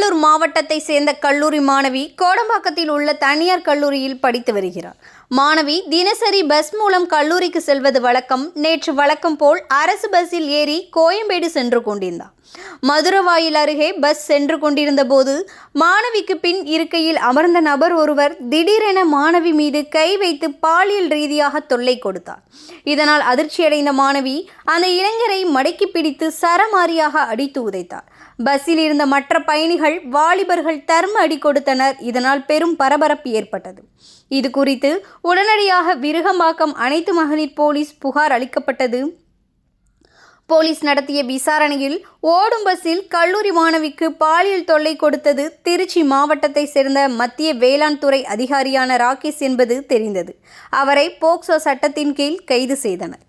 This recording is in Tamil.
திருவள்ளூர் மாவட்டத்தை சேர்ந்த கல்லூரி மாணவி கோடம்பாக்கத்தில் உள்ள தனியார் கல்லூரியில் படித்து வருகிறார். மாணவி தினசரி பஸ் மூலம் கல்லூரிக்கு செல்வது வழக்கம். நேற்று வழக்கம் போல் அரசு பஸ்ஸில் ஏறி கோயம்பேடு சென்று கொண்டிருந்தார். மதுரவாயில் அருகே பஸ் சென்று கொண்டிருந்த போது மாணவிக்கு பின் இருக்கையில் அமர்ந்த நபர் ஒருவர் திடீரென மாணவி மீது கை வைத்து பாலியல் ரீதியாக தொல்லை கொடுத்தார். இதனால் அதிர்ச்சியடைந்த மாணவி அந்த இளைஞரை மடக்கி பிடித்து சரமாரியாக அடித்து உதைத்தார். பஸ்ஸில் இருந்த மற்ற பயணிகள் வாலிபர்கள் தர்ம அடி கொடுத்தனர். இதனால் பெரும் பரபரப்பு ஏற்பட்டது. இது குறித்து உடனடியாக விருகம்பாக்கம் அனைத்து மகளிர் போலீஸ் புகார் அளிக்கப்பட்டது. போலீஸ் நடத்திய விசாரணையில் ஓடும் பஸ்ஸில் கல்லூரி மாணவிக்கு பாலியல் தொல்லை கொடுத்தது திருச்சி மாவட்டத்தை சேர்ந்த மத்திய வேளாண் துறை அதிகாரியான ராகேஷ் என்பது தெரிந்தது. அவரை போக்சோ சட்டத்தின் கீழ் கைது செய்தனர்.